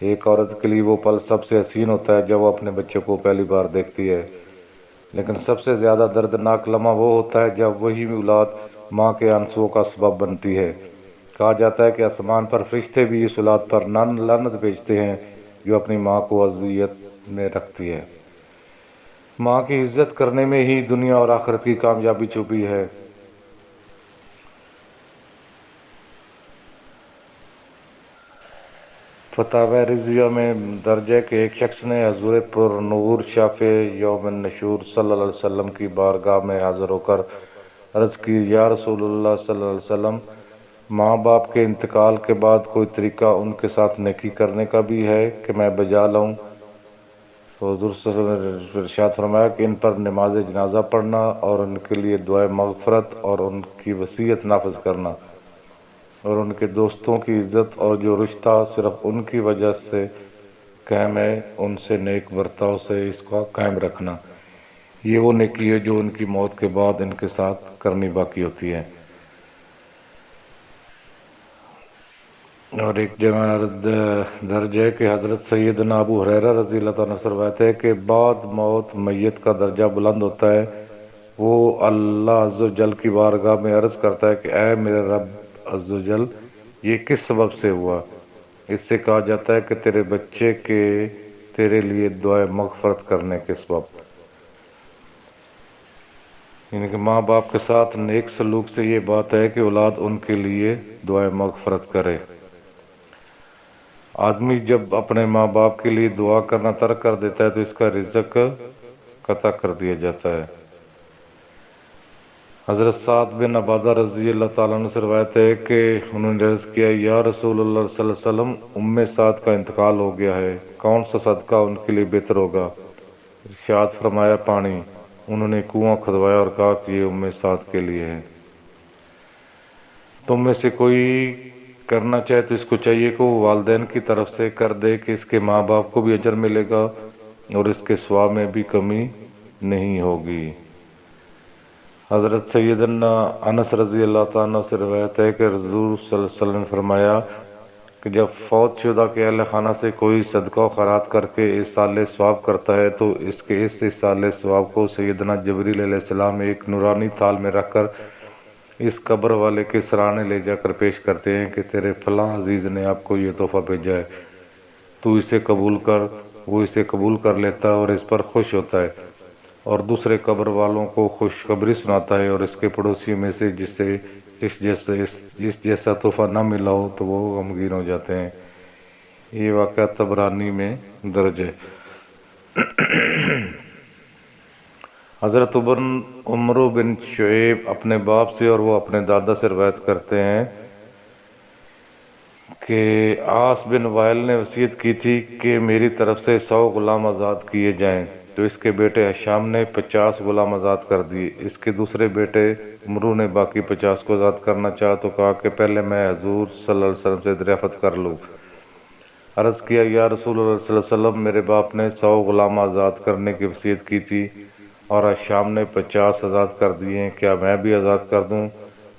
ایک عورت کے لیے وہ پل سب سے حسین ہوتا ہے جب وہ اپنے بچے کو پہلی بار دیکھتی ہے، لیکن سب سے زیادہ دردناک لمحہ وہ ہوتا ہے جب وہی اولاد ماں کے آنسوؤں کا سبب بنتی ہے۔ کہا جاتا ہے کہ آسمان پر فرشتے بھی اس اولاد پر لعنت بھیجتے ہیں جو اپنی ماں کو اذیت میں رکھتی ہے۔ ماں کی عزت کرنے میں ہی دنیا اور آخرت کی کامیابی چھپی ہے۔ فتاوی رضیہ میں درج ہے کہ ایک شخص نے حضور پر نور شافع یوم النشور صلی اللہ علیہ وسلم کی بارگاہ میں حاضر ہو کر عرض کی، یا رسول اللہ صلی اللہ علیہ وسلم، ماں باپ کے انتقال کے بعد کوئی طریقہ ان کے ساتھ نیکی کرنے کا بھی ہے کہ میں بجا لاؤں؟ تو حضور صلی اللہ علیہ وسلم نے ارشاد فرمایا کہ ان پر نماز جنازہ پڑھنا اور ان کے لیے دعائے مغفرت اور ان کی وصیت نافذ کرنا، اور ان کے دوستوں کی عزت اور جو رشتہ صرف ان کی وجہ سے قائم ہے ان سے نیک برتاؤ سے اس کا قائم رکھنا، یہ وہ نیکی ہے جو ان کی موت کے بعد ان کے ساتھ کرنی باقی ہوتی ہے۔ اور ایک جگہ درج ہے کہ حضرت سیدنا ابو ہریرہ رضی اللہ تعالیٰ عنہ سے روایت ہے کہ بعد موت میت کا درجہ بلند ہوتا ہے، وہ اللہ عز و جل کی بارگاہ میں عرض کرتا ہے کہ اے میرے رب عز و جل، یہ کس سبب سے ہوا؟ اس سے کہا جاتا ہے کہ تیرے بچے کے تیرے لیے دعائے مغفرت کرنے کے سبب، یعنی کہ ماں باپ کے ساتھ نیک سلوک سے یہ بات ہے کہ اولاد ان کے لیے دعائے مغفرت کرے۔ آدمی جب اپنے ماں باپ کے لیے دعا کرنا ترک کر دیتا ہے تو اس کا رزق قطع کر دیا جاتا ہے۔ حضرت سعد بن عبادہ رضی اللہ تعالیٰ عنہ سے روایت ہے کہ انہوں نے عرض کیا، یا رسول اللہ صلی اللہ علیہ وسلم، سعد کا انتقال ہو گیا ہے، کون سا صدقہ ان کے لیے بہتر ہوگا؟ ارشاد فرمایا، پانی۔ انہوں نے کنواں کھدوایا اور کہا کہ یہ سعد کے لیے ہے۔ تم میں سے کوئی کرنا چاہے تو اس کو چاہیے کہ وہ والدین کی طرف سے کر دے کہ اس کے ماں باپ کو بھی اجر ملے گا اور اس کے ثواب میں بھی کمی نہیں ہوگی۔ حضرت سیدنا انس رضی اللہ تعالیٰ سے روایت ہے کہ حضور صلی اللہ علیہ وسلم نے فرمایا کہ جب فوت شدہ کے اہل خانہ سے کوئی صدقہ و خیرات کر کے ایصال ثواب کرتا ہے تو اس کے اس ایصال ثواب کو سیدنا جبریل علیہ السلام ایک نورانی تھال میں رکھ کر اس قبر والے کے سرانے لے جا کر پیش کرتے ہیں کہ تیرے فلاں عزیز نے آپ کو یہ تحفہ بھیجا ہے، تو اسے قبول کر۔ وہ اسے قبول کر لیتا ہے اور اس پر خوش ہوتا ہے اور دوسرے قبر والوں کو خوشخبری سناتا ہے، اور اس کے پڑوسی میں سے جسے اس جیسا تحفہ نہ ملا ہو تو وہ غمگین ہو جاتے ہیں۔ یہ واقعہ طبرانی میں درج ہے۔ حضرت عمر بن شعیب اپنے باپ سے اور وہ اپنے دادا سے روایت کرتے ہیں کہ عاص بن وائل نے وصیت کی تھی کہ میری طرف سے 100 غلام آزاد کیے جائیں، تو اس کے بیٹے ہشام نے 50 غلام آزاد کر دیے۔ اس کے دوسرے بیٹے عمرو نے باقی 50 کو آزاد کرنا چاہا تو کہا کہ پہلے میں حضور صلی اللہ علیہ وسلم سے دریافت کر لوں۔ عرض کیا، یا رسول اللہ صلی اللہ علیہ وسلم، میرے باپ نے 100 غلام آزاد کرنے کی وصیت کی تھی اور ہشام نے 50 آزاد کر دیے ہیں، کیا میں بھی آزاد کر دوں؟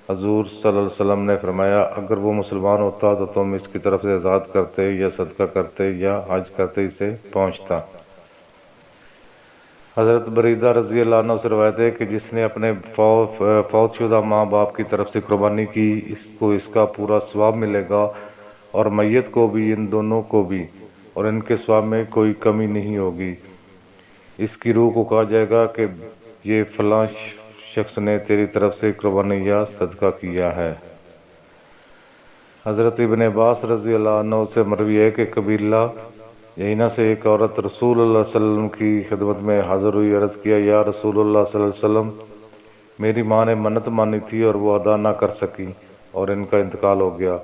حضور صلی اللہ علیہ وسلم نے فرمایا، اگر وہ مسلمان ہوتا تو تم اس کی طرف سے آزاد کرتے یا صدقہ کرتے یا حج کرتے اسے پہنچتا۔ حضرت بریدہ رضی اللہ عنہ سے روایت ہے کہ جس نے اپنے فوت شدہ ماں باپ کی طرف سے قربانی کی اس کو اس کا پورا ثواب ملے گا، اور میت کو بھی، ان دونوں کو بھی، اور ان کے ثواب میں کوئی کمی نہیں ہوگی۔ اس کی روح کو کہا جائے گا کہ یہ فلاں شخص نے تیری طرف سے قربانی یا صدقہ کیا ہے۔ حضرت ابن عباس رضی اللہ عنہ سے مروی ہے کہ قبیلہ یہینہ سے ایک عورت رسول اللہ صلی اللہ علیہ وسلم کی خدمت میں حاضر ہوئی، عرض کیا، یا رسول اللہ صلی اللہ علیہ وسلم، میری ماں نے منت مانی تھی اور وہ ادا نہ کر سکی اور ان کا انتقال ہو گیا،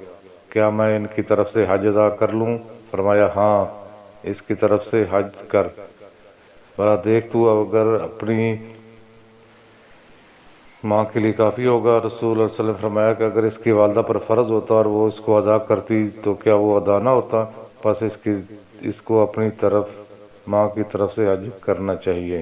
کیا میں ان کی طرف سے حج ادا کر لوں؟ فرمایا، ہاں، اس کی طرف سے حج کر، بھلا دیکھ تو اگر اپنی ماں کے لیے کافی ہوگا۔ رسول اللہ صلی اللہ علیہ وسلم نے فرمایا کہ اگر اس کی والدہ پر فرض ہوتا اور وہ اس کو ادا کرتی تو کیا وہ ادا نہ ہوتا؟ پس اس کو اپنی طرف ماں کی طرف سے حج کرنا چاہیے۔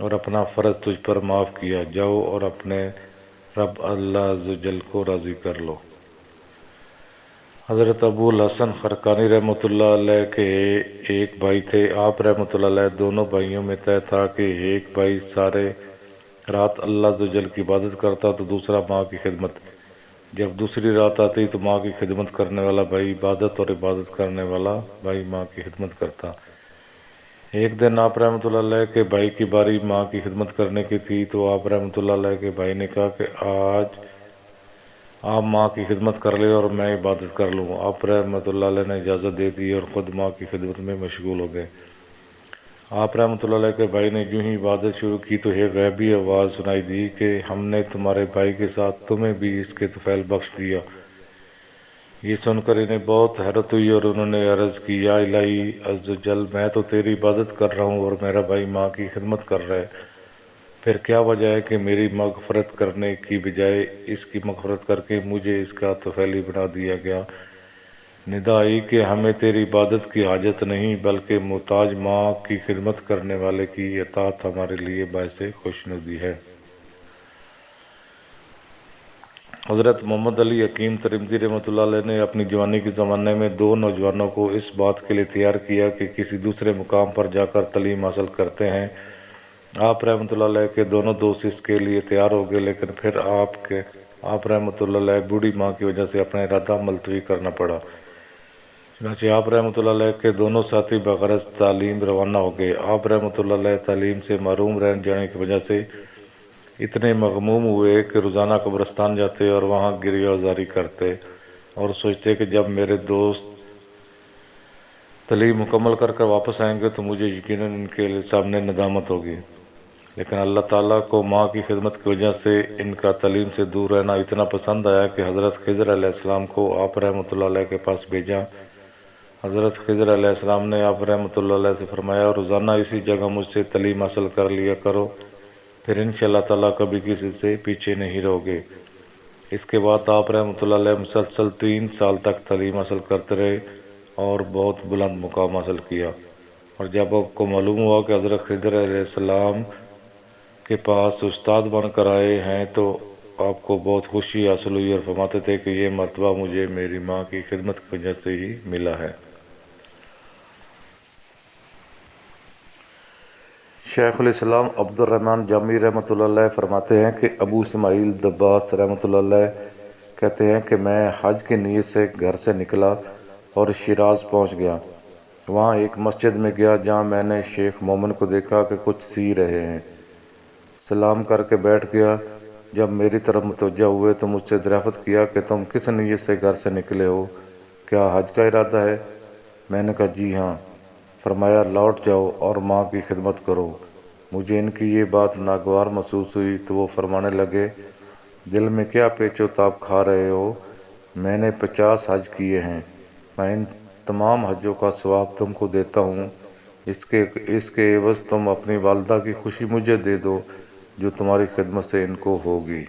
اور اپنا فرض تجھ پر معاف کیا، جاؤ اور اپنے رب اللہ عزوجل کو راضی کر لو۔ حضرت ابو الحسن خرقانی رحمۃ اللہ علیہ کے ایک بھائی تھے۔ آپ رحمۃ اللہ علیہ دونوں بھائیوں میں طے تھا کہ ایک بھائی سارے رات اللہ عزوجل کی عبادت کرتا تو دوسرا ماں کی خدمت۔ جب دوسری رات آتی تو ماں کی خدمت کرنے والا بھائی عبادت اور عبادت کرنے والا بھائی ماں کی خدمت کرتا۔ ایک دن آپ رحمۃ اللہ علیہ کے بھائی کی باری ماں کی خدمت کرنے کی تھی تو آپ رحمۃ اللہ علیہ کے بھائی نے کہا کہ آج آپ ماں کی خدمت کر لیں اور میں عبادت کر لوں۔ آپ رحمۃ اللہ علیہ نے اجازت دے دی اور خود ماں کی خدمت میں مشغول ہو گئے۔ آپ رحمۃ اللہ علیہ کے بھائی نے یوں ہی عبادت شروع کی تو ایک غیبی آواز سنائی دی کہ ہم نے تمہارے بھائی کے ساتھ تمہیں بھی اس کے طفیل بخش دیا۔ یہ سن کر انہیں بہت حیرت ہوئی اور انہوں نے عرض کی، یا الہی عز و جل، میں تو تیری عبادت کر رہا ہوں اور میرا بھائی ماں کی خدمت کر رہا ہے، پھر کیا وجہ ہے کہ میری مغفرت کرنے کی بجائے اس کی مغفرت کر کے مجھے اس کا طفیلی بنا دیا گیا؟ ندا آئی کہ ہمیں تیری عبادت کی حاجت نہیں، بلکہ محتاج ماں کی خدمت کرنے والے کی اطاعت ہمارے لیے باعث خوشنودی ہے۔ حضرت محمد علی حکیم ترمذی رحمۃ اللہ علیہ نے اپنی جوانی کے زمانے میں دو نوجوانوں کو اس بات کے لیے تیار کیا کہ کسی دوسرے مقام پر جا کر تعلیم حاصل کرتے ہیں۔ آپ رحمۃ اللہ علیہ کے دونوں دوست اس کے لیے تیار ہو گئے، لیکن پھر آپ رحمۃ اللہ علیہ بوڑھی ماں کی وجہ سے اپنا ارادہ ملتوی کرنا پڑا۔ چنانچہ آپ رحمۃ اللہ علیہ کے دونوں ساتھی بغرض تعلیم روانہ ہو گئے۔ آپ رحمۃ اللہ علیہ تعلیم سے محروم رہ جانے کی وجہ سے اتنے مغموم ہوئے کہ روزانہ قبرستان جاتے اور وہاں گریہ وزاری کرتے اور سوچتے کہ جب میرے دوست تعلیم مکمل کر کر واپس آئیں گے تو مجھے یقیناً ان کے سامنے ندامت ہوگی۔ لیکن اللہ تعالیٰ کو ماں کی خدمت کی وجہ سے ان کا تعلیم سے دور رہنا اتنا پسند آیا کہ حضرت خضر علیہ السلام کو آپ رحمۃ اللہ علیہ کے پاس بھیجا۔ حضرت خضر علیہ السلام نے آپ رحمۃ اللہ علیہ سے فرمایا، روزانہ اسی جگہ مجھ سے تعلیم حاصل کر لیا کرو، پھر انشاءاللہ تعالیٰ کبھی کسی سے پیچھے نہیں رہو گے۔ اس کے بعد آپ رحمۃ اللہ علیہ مسلسل 3 سال تک تعلیم حاصل کرتے رہے اور بہت بلند مقام حاصل کیا۔ اور جب آپ کو معلوم ہوا کہ حضرت خضر علیہ السلام کے پاس استاد بن کر آئے ہیں تو آپ کو بہت خوشی حاصل ہوئی اور فرماتے تھے کہ یہ مرتبہ مجھے میری ماں کی خدمت کی وجہ سے ہی ملا ہے۔ شیخ الاسلام عبد الرحمن جامی رحمۃ اللہ علیہ فرماتے ہیں کہ ابو اسماعیل دباس رحمۃ اللہ علیہ کہتے ہیں کہ میں حج کی نیت سے گھر سے نکلا اور شیراز پہنچ گیا۔ وہاں ایک مسجد میں گیا جہاں میں نے شیخ مومن کو دیکھا کہ کچھ سی رہے ہیں۔ سلام کر کے بیٹھ گیا۔ جب میری طرف متوجہ ہوئے تو مجھ سے دریافت کیا کہ تم کس نیت سے گھر سے نکلے ہو؟ کیا حج کا ارادہ ہے؟ میں نے کہا جی ہاں۔ فرمایا لوٹ جاؤ اور ماں کی خدمت کرو۔ مجھے ان کی یہ بات ناگوار محسوس ہوئی تو وہ فرمانے لگے، دل میں کیا پیچ و تاب کھا رہے ہو؟ میں نے 50 حج کیے ہیں، میں ان تمام حجوں کا ثواب تم کو دیتا ہوں، اس کے عوض تم اپنی والدہ کی خوشی مجھے دے دو جو تمہاری خدمت سے ان کو ہوگی۔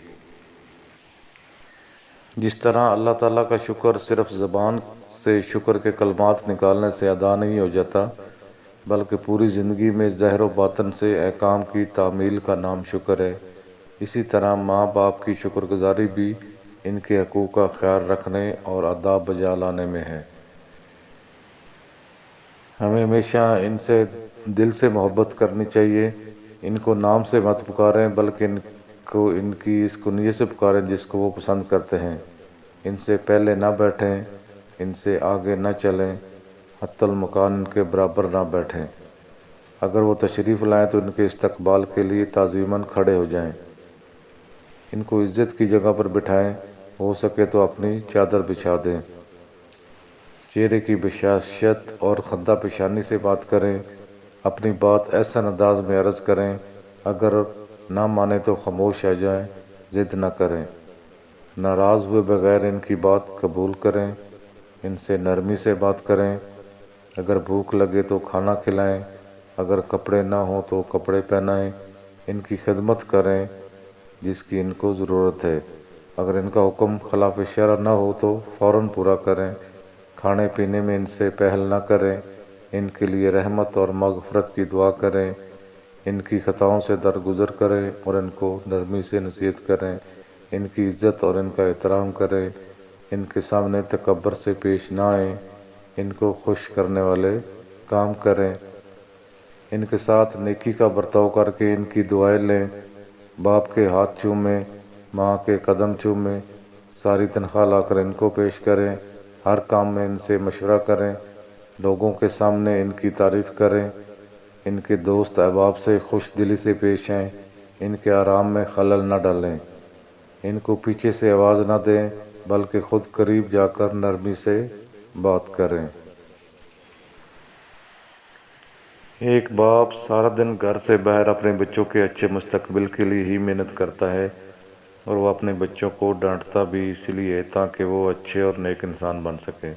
جس طرح اللہ تعالیٰ کا شکر صرف زبان سے شکر کے کلمات نکالنے سے ادا نہیں ہو جاتا، بلکہ پوری زندگی میں ظاہر و باطن سے احکام کی تعمیل کا نام شکر ہے، اسی طرح ماں باپ کی شکر گزاری بھی ان کے حقوق کا خیال رکھنے اور ادا بجا لانے میں ہے۔ ہمیں ہمیشہ ان سے دل سے محبت کرنی چاہیے۔ ان کو نام سے مت پکاریں بلکہ ان کی اس کنیت سے پکاریں جس کو وہ پسند کرتے ہیں۔ ان سے پہلے نہ بیٹھیں، ان سے آگے نہ چلیں، حتی المکان ان کے برابر نہ بیٹھیں۔ اگر وہ تشریف لائیں تو ان کے استقبال کے لیے تعظیماً کھڑے ہو جائیں۔ ان کو عزت کی جگہ پر بٹھائیں، ہو سکے تو اپنی چادر بچھا دیں۔ چہرے کی بشاشت اور خندہ پیشانی سے بات کریں۔ اپنی بات ایسا انداز میں عرض کریں، اگر نہ مانے تو خاموش آ جائیں، ضد نہ کریں۔ ناراض ہوئے بغیر ان کی بات قبول کریں۔ ان سے نرمی سے بات کریں۔ اگر بھوک لگے تو کھانا کھلائیں، اگر کپڑے نہ ہوں تو کپڑے پہنائیں۔ ان کی خدمت کریں جس کی ان کو ضرورت ہے۔ اگر ان کا حکم خلاف شرع نہ ہو تو فوراً پورا کریں۔ کھانے پینے میں ان سے پہل نہ کریں۔ ان کے لیے رحمت اور مغفرت کی دعا کریں۔ ان کی خطاؤں سے درگزر کریں اور ان کو نرمی سے نصیحت کریں، ان کی عزت اور ان کا احترام کریں، ان کے سامنے تکبر سے پیش نہ آئیں، ان کو خوش کرنے والے کام کریں، ان کے ساتھ نیکی کا برتاؤ کر کے ان کی دعائیں لیں، باپ کے ہاتھ چومیں، ماں کے قدم چومیں، ساری تنخواہ لا کر ان کو پیش کریں، ہر کام میں ان سے مشورہ کریں، لوگوں کے سامنے ان کی تعریف کریں، ان کے دوست احباب سے خوش دلی سے پیش آئیں، ان کے آرام میں خلل نہ ڈالیں، ان کو پیچھے سے آواز نہ دیں بلکہ خود قریب جا کر نرمی سے بات کریں۔ ایک باپ سارا دن گھر سے باہر اپنے بچوں کے اچھے مستقبل کے لیے ہی محنت کرتا ہے، اور وہ اپنے بچوں کو ڈانٹتا بھی اس لیے تاکہ وہ اچھے اور نیک انسان بن سکے،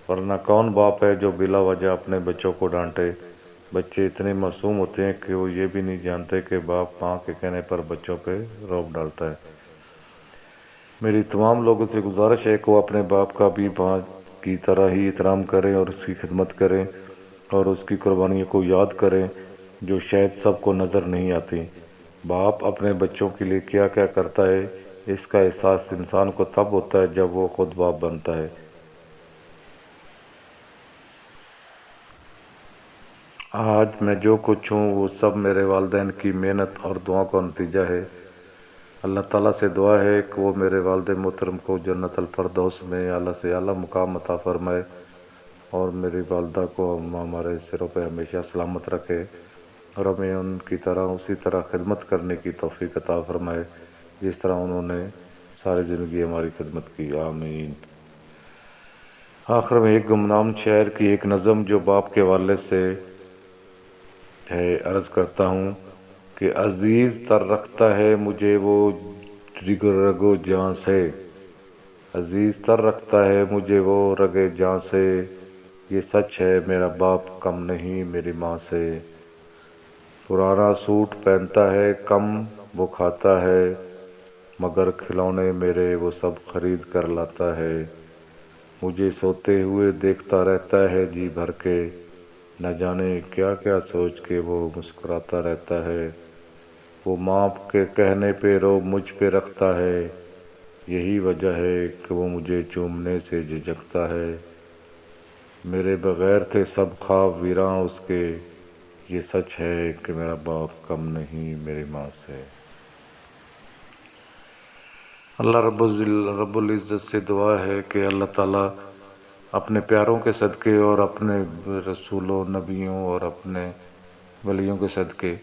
ورنہ کون باپ ہے جو بلا وجہ اپنے بچوں کو ڈانٹے؟ بچے اتنے معصوم ہوتے ہیں کہ وہ یہ بھی نہیں جانتے کہ باپ ماں کے کہنے پر بچوں پہ رعب ڈالتا ہے۔ میری تمام لوگوں سے گزارش ہے کہ وہ اپنے باپ کا بھی ماں کی طرح ہی احترام کریں اور اس کی خدمت کریں اور اس کی قربانیوں کو یاد کریں جو شاید سب کو نظر نہیں آتی۔ باپ اپنے بچوں کے لیے کیا کیا کرتا ہے، اس کا احساس انسان کو تب ہوتا ہے جب وہ خود باپ بنتا ہے۔ آج میں جو کچھ ہوں وہ سب میرے والدین کی محنت اور دعاؤں کا نتیجہ ہے۔ اللہ تعالیٰ سے دعا ہے کہ وہ میرے والد محترم کو جنت الفردوس میں اعلیٰ سے اعلیٰ مقام عطا فرمائے اور میری والدہ کو ہمارے سروں پہ ہمیشہ سلامت رکھے اور ہمیں ان کی طرح اسی طرح خدمت کرنے کی توفیق عطا فرمائے جس طرح انہوں نے ساری زندگی ہماری خدمت کی، آمین۔ آخر میں ایک گمنام شاعر کی ایک نظم جو باپ کے حوالے سے ہے عرض کرتا ہوں کہ عزیز تر رکھتا ہے مجھے وہ جگر رگو جاں سے، عزیز تر رکھتا ہے مجھے وہ رگ جاں سے، یہ سچ ہے میرا باپ کم نہیں میری ماں سے، پرانا سوٹ پہنتا ہے کم وہ کھاتا ہے، مگر کھلونے میرے وہ سب خرید کر لاتا ہے، مجھے سوتے ہوئے دیکھتا رہتا ہے جی بھر کے، نہ جانے کیا کیا سوچ کے وہ مسکراتا رہتا ہے، وہ ماں کے کہنے پہ رو مجھ پہ رکھتا ہے، یہی وجہ ہے کہ وہ مجھے چومنے سے جھجکتا ہے، میرے بغیر تھے سب خواب ویراں اس کے، یہ سچ ہے کہ میرا باپ کم نہیں میری ماں سے۔ اللہ رب العزت سے دعا ہے کہ اللہ تعالیٰ اپنے پیاروں کے صدقے اور اپنے رسولوں، نبیوں اور اپنے ولیوں کے صدقے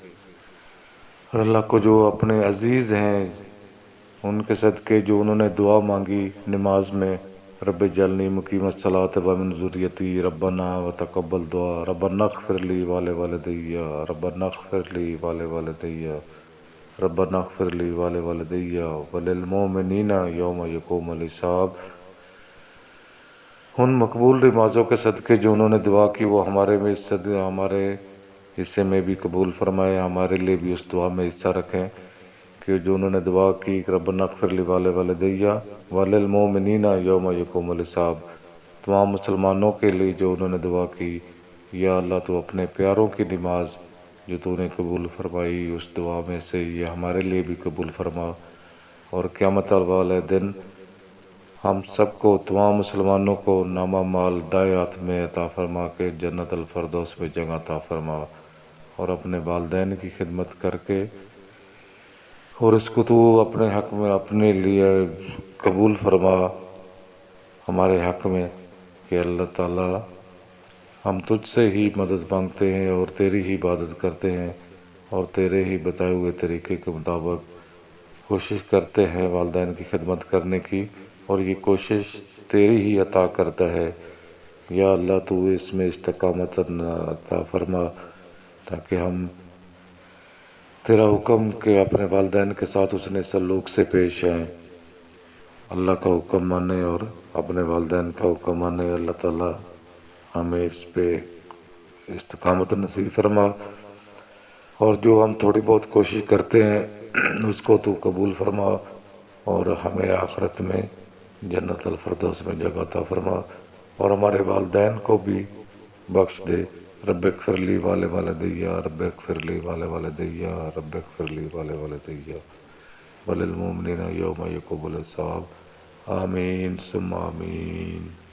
اور اللہ کو جو اپنے عزیز ہیں ان کے صدقے جو انہوں نے دعا مانگی نماز میں، رب اجعلنی مقیم الصلاۃ ومن ذریتی ربنا وتقبل دعا ربنا اغفر لی ولوالدی ربنا اغفر لی ولوالدی ربنا اغفر لی ولوالدی وللمؤمنین یوم یقوم الحساب، ان مقبول نمازوں کے صدقے جو انہوں نے دعا کی وہ ہمارے حصے میں بھی قبول فرمائے، ہمارے لیے بھی اس دعا میں حصہ رکھیں کہ جو انہوں نے دعا کی ربنا اغفر لی ولوالدی وللمؤمنین یوم یقوم الحساب، تمام مسلمانوں کے لیے جو انہوں نے دعا کی، یا اللہ تو اپنے پیاروں کی نماز جو تو نے قبول فرمائی اس دعا میں سے یہ ہمارے لیے بھی قبول فرما، اور قیامت والے دن ہم سب کو تمام مسلمانوں کو نامہ مال دائیں ہاتھ میں عطا فرما کے جنت الفردوس میں جگہ عطا فرما، اور اپنے والدین کی خدمت کر کے اور اس کو تو اپنے حق میں اپنے لیے قبول فرما ہمارے حق میں کہ اللہ تعالیٰ ہم تجھ سے ہی مدد مانگتے ہیں اور تیری ہی عبادت کرتے ہیں اور تیرے ہی بتائے ہوئے طریقے کے مطابق کوشش کرتے ہیں والدین کی خدمت کرنے کی، اور یہ کوشش تیری ہی عطا کرتا ہے، یا اللہ تو اس میں استقامت عطا فرما تاکہ ہم تیرا حکم کہ اپنے والدین کے ساتھ حسن سلوک سے پیش آئیں، اللہ کا حکم مانے اور اپنے والدین کا حکم مانے، اللہ تعالیٰ ہمیں اس پہ استقامت نصیب فرما، اور جو ہم تھوڑی بہت کوشش کرتے ہیں اس کو تو قبول فرما اور ہمیں آخرت میں جنت الفردوس میں جگہ عطا فرما، اور ہمارے والدین کو بھی بخش دے رب اغفر لی والے والدیا رب اغفر لی والے والدیا رب اغفر لی والے والدیا وللمؤمنین یوم یقوم الحساب آمین ثم آمین.